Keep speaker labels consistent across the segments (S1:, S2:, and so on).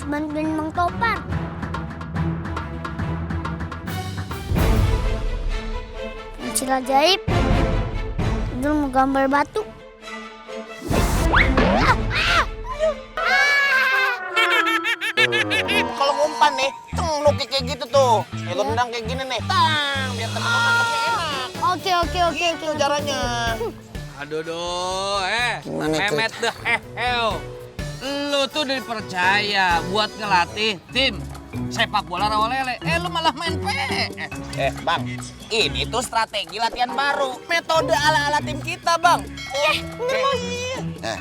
S1: bantuin Mang Topan. Pensil ajaib. Adul mau gambar batu.
S2: Kalau ngumpan nih, cengkluk kayak gitu tuh. Itu tendang kayak gini nih. Tang, biar teman-teman enak.
S1: Oke.
S2: Itu caranya.
S3: Aduh,
S2: Gimana tuh?
S3: Memet deh, lu tuh dipercaya buat ngelatih tim sepak bola rawa lele. Lu malah main PS.
S2: Bang, ini tuh strategi latihan baru. Metode ala-ala tim kita, Bang.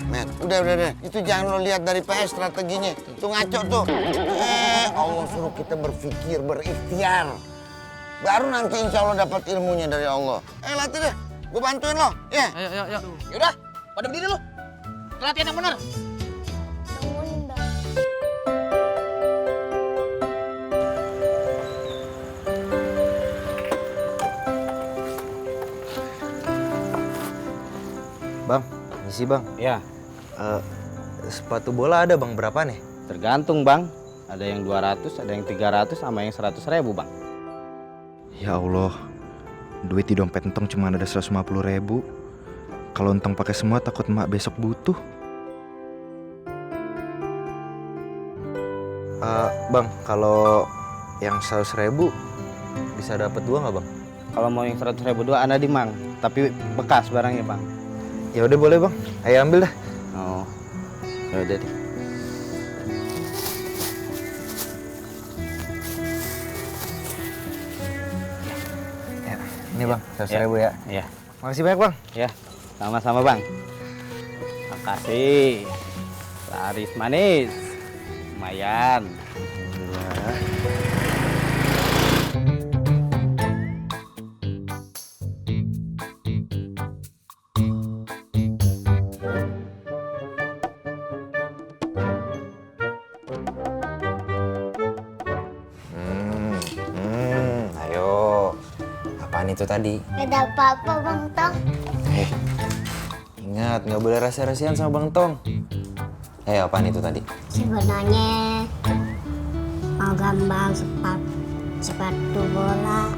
S4: Met, udah. Itu jangan lo lihat dari PS strateginya. Itu ngaco tuh. Allah suruh kita berpikir, berikhtiar. Baru nanti insya Allah dapat ilmunya dari Allah. Latih deh. Gue bantuin lo. Ya.
S3: Ayo.
S2: Yaudah, pada berdiri dulu. Latihan yang benar.
S1: Bangunin, Bang.
S5: Bang, misi bang.
S6: Ya,
S5: Sepatu bola ada bang, berapa nih?
S6: tergantung bang. Ada yang 200, ada yang 300, sama yang 100.000 bang.
S5: Ya Allah, duit di dompet entong cuma ada 150.000. Kalau entong pakai semua takut emak besok butuh. Bang, kalau yang 100.000 bisa dapat 2 nggak bang?
S6: Kalau mau yang 100.000 dua ada di mang, tapi bekas barangnya bang.
S5: Ya udah boleh bang, ayo ambil dah.
S6: Oh, ya udah deh.
S5: Ya, ini bang, 100.000 ya.
S6: Ya,
S5: Makasih banyak bang.
S6: ya, sama-sama bang. Makasih. Laris manis, lumayan.
S5: Ayo. Apaan itu tadi?
S1: Gak ada apa-apa, Bang Tong.
S5: Ingat, nggak boleh rahasia-rahasian sama Bang Tong. Apaan itu tadi?
S1: Sebenarnya mau gambar sepatu bola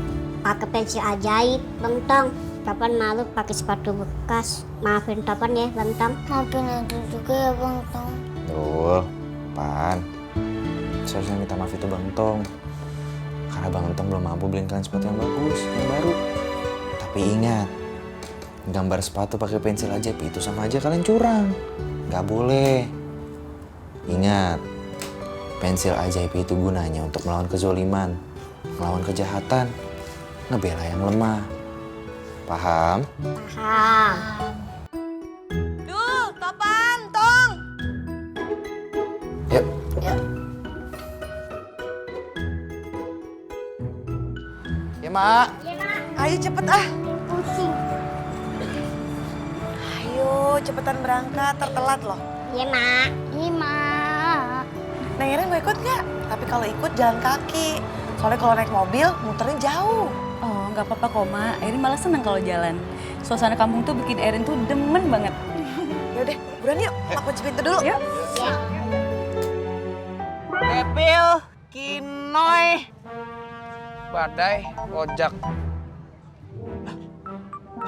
S1: pakai pensil ajaib, Bang Tong. Topan malu pakai sepatu bekas. Maafin Topan ya, Bang Tong. Maafin aku juga ya, Bang Tong.
S5: Dul, apaan? Seharusnya minta maaf itu Bang Tong. Karena Bang Tong belum mampu beliin kalian sepatu yang bagus, yang baru. Tapi ingat, gambar sepatu pakai pensil ajaib itu sama aja kalian curang. Nggak boleh. Ingat, pensil ajaib itu gunanya untuk melawan kezoliman, melawan kejahatan, ngebela yang lemah. Paham?
S1: Paham.
S7: Dul, Topan, Tong.
S5: Yuk. Ya, Mak.
S7: Ayo cepet ah.
S1: Pusing.
S7: Ayo cepetan berangkat, tertelat loh.
S1: Iya, Mak. Iya, Mak.
S7: Neng Iren mau ikut nggak? Tapi kalau ikut jalan kaki. Soalnya kalau naik mobil muternya jauh.
S8: Oh, nggak apa-apa kok, Ma. Erin malah seneng kalau jalan. Suasana kampung tuh bikin Erin tuh demen banget.
S7: Yaudah, buruan yuk. Aku kunci pintu dulu.
S8: Yuk.
S2: Depil, Kinoy, Badai, Ojak.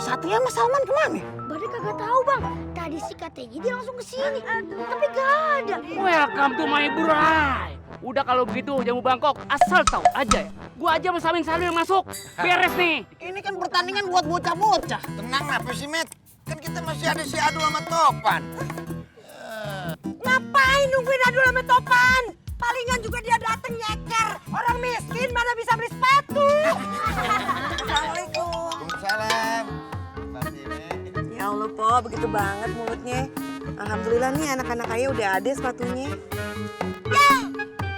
S2: Satria sama Salman kemana?
S1: Badai kagak tahu, Bang. Tadi si katanya dia langsung ke sini. Tapi gak ada.
S9: Welcome to my burai. Udah kalau begitu jamu Bangkok asal tahu aja ya. Gua aja sama Salim yang masuk. Beres nih.
S2: Ini kan pertandingan buat bocah-bocah.
S4: Tenang apa sih, Met? Kan kita masih ada si Adu sama Topan.
S7: Ngapain nungguin Adul sama Topan? Palingan juga dia dateng nyeker. Orang miskin mana bisa beli sepatu. Assalamualaikum.
S4: Salam.
S7: Ya Allah, Po, begitu banget mulutnya. Alhamdulillah nih anak-anak kaya udah ada sepatunya. Ya,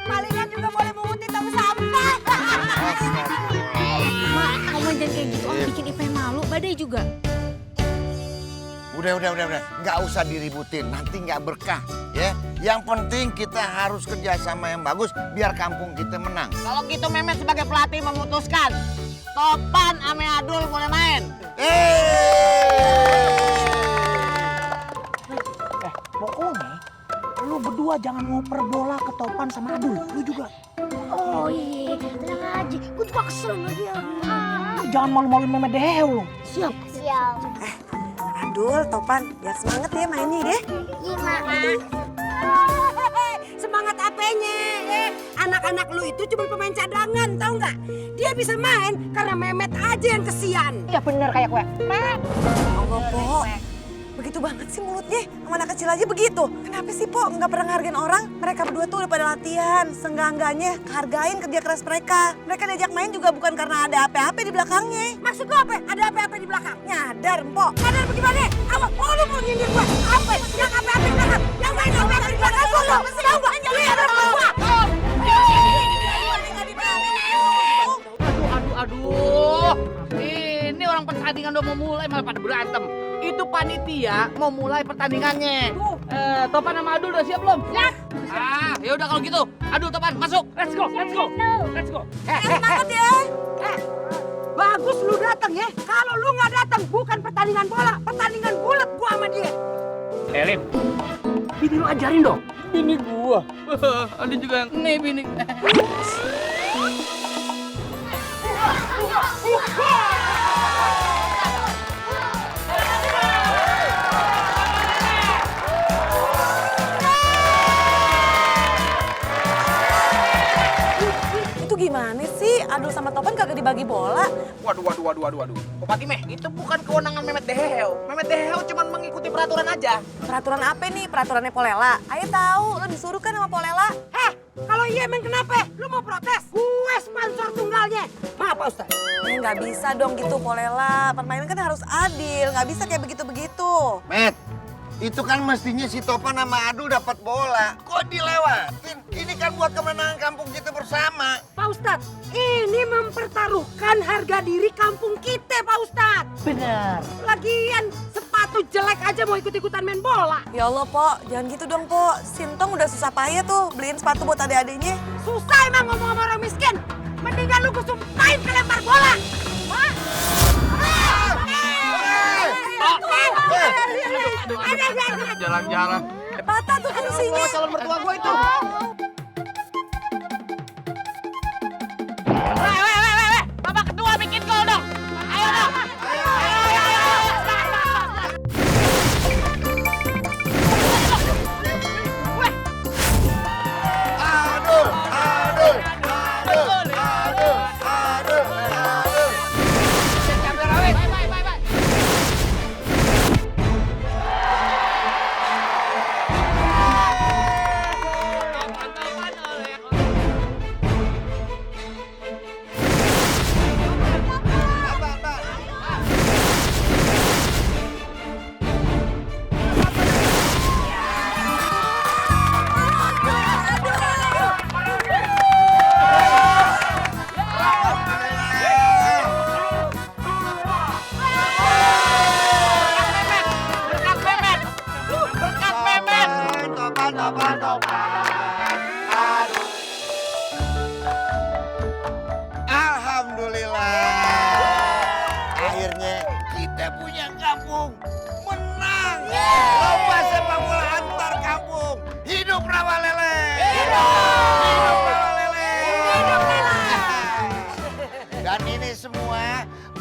S7: palingan juga boleh mengutin tong sampah.
S8: Mak, kamu jangan kayak gitu. Om bikin Ipe malu. Badai juga.
S4: Udah. Nggak usah diributin, nanti nggak berkah, ya. Yang penting kita harus kerjasama yang bagus biar kampung kita menang.
S2: Kalau gitu Memet sebagai pelatih memutuskan Topan ame Adul boleh main.
S1: Emang
S10: lu berdua jangan ngoper bola ke Topan sama Adul. Lu juga.
S1: Oh iya, tenang aja. Gue juga kesel sama dia.
S10: Jangan malu-maluin Mehmet Dehel lu.
S1: Siap. Siap.
S7: Adul, Topan, biar semangat ya mainnya deh.
S1: Gimana?
S7: Semangat apanya? Anak-anak lu itu cuma pemain cadangan, tau nggak? Dia bisa main karena Mehmet aja yang kesian.
S10: Ya bener kayak gue.
S7: Allah, Po. Begitu banget sih mulutnya. Sama anak kecil aja begitu. Kenapa sih, Po? Nggak pernah ngehargain orang? Mereka berdua tuh udah pada latihan. Seenggak-enggaknya hargain kerja keras mereka. Mereka diajak main juga bukan karena ada apa-apa di belakangnya. Maksud lu apa? Ada apa-apa di belakang? Nyadar, Po. Nyadar bagaimana? Apa? Oh, lu mau nyindir gua? Apa? Yang apa-apa di belakang? Yang main apa-apa di belakang gua? Tahu nggak? Lihat apa gua?
S9: Aduh. Ini orang pertandingan udah mau mulai malah pada berantem. Itu panitia mau mulai pertandingannya. Topan sama Adul udah siap belum? Siap.
S3: Ya udah kalau gitu. Aduh Topan, masuk.
S9: Let's go, let's go. Let's go.
S7: Semangat ya. Bagus lu datang ya. Kalau lu nggak datang bukan pertandingan bola, pertandingan bulat gua sama dia.
S9: Lim, bini lu ajarin dong.
S3: Bini gua. Ada juga yang nih bini.
S7: Itu gimana sih? Adul sama Topan kagak dibagi bola.
S2: Waduh. Kok Fatimah, itu bukan kewenangan Mehmet Dehel. Mehmet Dehel cuma mengikuti peraturan aja.
S7: Peraturan apa nih? Peraturannya Polela. Ayo tahu, lo disuruh kan sama Polela. Kalau iya emang kenapa? Lu mau protes? Gue sponsor tunggalnya. Maaf Pak Ustaz. Nggak bisa dong gitu Polela. Permainan kan harus adil, nggak bisa kayak begitu-begitu.
S4: Met, itu kan mestinya si Topan sama Adul dapat bola. Kok dilewatin? Ini kan buat kemenangan kampung kita bersama.
S7: Pak Ustadz, ini mempertaruhkan harga diri kampung kita Pak Ustadz.
S10: Bener.
S7: Lagian sepatu jelek aja mau ikut-ikutan main bola. Ya Allah, Po. Jangan gitu dong, Po. Sintong udah susah payah tuh beliin sepatu buat adik-adiknya. Susah emang ngomong sama orang miskin. Mendingan lu gue sumpahin ke lempar bola.
S3: Jalan-jalan.
S7: Patah tuh kursinya.
S2: Calon mertua gue itu.
S9: Babak kedua bikin gol dong. Ayo dong.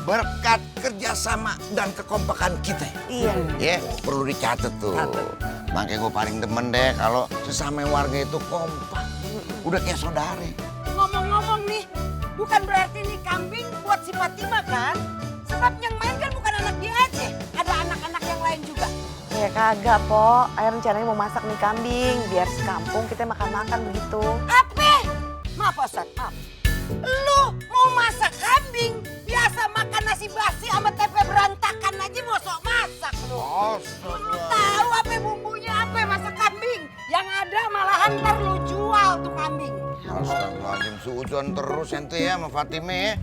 S4: Berkat kerjasama dan kekompakan kita.
S7: Iya.
S4: Ya, perlu dicatat tuh. Makanya gue paling demen deh kalau sesama warga itu kompak. Udah kayak saudara.
S7: Ngomong-ngomong nih, bukan berarti nih kambing buat si Fatima kan? Sebab yang main kan bukan anak dia aja. Ada anak-anak yang lain juga. Ya kagak, Po. Ayah rencananya mau masak nih kambing. Biar sekampung kita makan-makan begitu. Apa? Maaf, Ustaz. Maaf. Lu mau masak kambing? Biasa makan nasi basi sama tempe berantakan aja mau sok masak lu. Lu tahu apa bumbunya apa masak kambing? Yang ada malahan ntar lu jual tuh kambing.
S4: Astagfirullahaladzim, suudon terus ente ya sama Fatimah ya.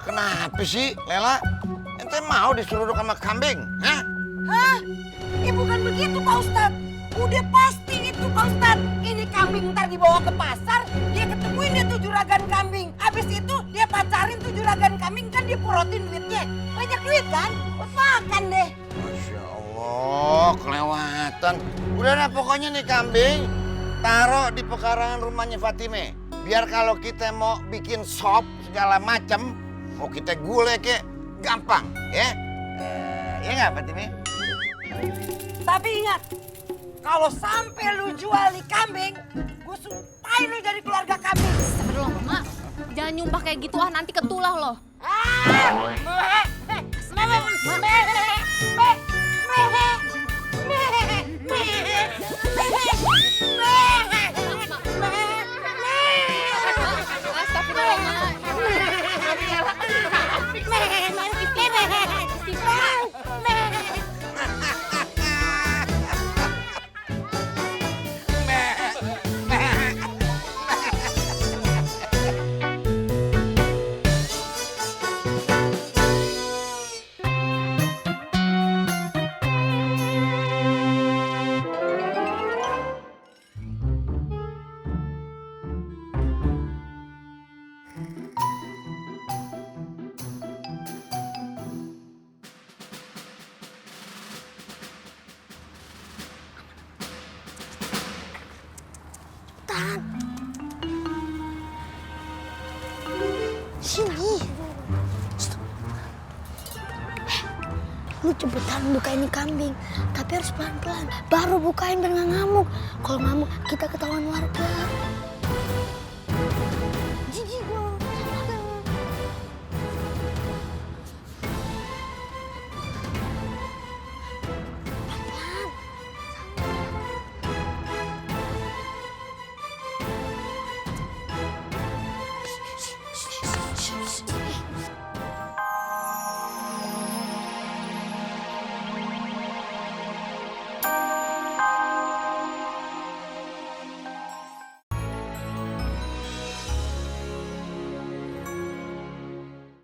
S4: Kenapa sih, Lela? Ente mau disuruh sama kambing, hah?
S7: Hah? Bukan begitu, Pak Ustadz. Udah pasti itu, Pak Ustadz. Ini kambing ntar dibawa ke pasar, dia ketemuin dia 7 ragan kambing. Habis itu dia pacarin 7 ragan kambing, kan dia porotin duitnya. Banyak duit kan? Buat makan deh.
S4: Masya Allah, kelewatan. Udah nah, pokoknya nih kambing taruh di pekarangan rumahnya Fatime. Biar kalau kita mau bikin sop segala macam, mau kita gulai kek gampang, ya. Ya nggak Fatime?
S7: Tapi ingat, kalau sampai lu jual nih kambing, gue sumpahin lu dari keluarga kambing.
S11: Astagfirullah, Mak. Jangan nyumpah kayak gitu, nanti ketulah loh.
S1: Sini. Lu cepetan bukain ini kambing, tapi harus pelan-pelan. Baru bukain biar nggak ngamuk. Kalau ngamuk kita ketahuan warga.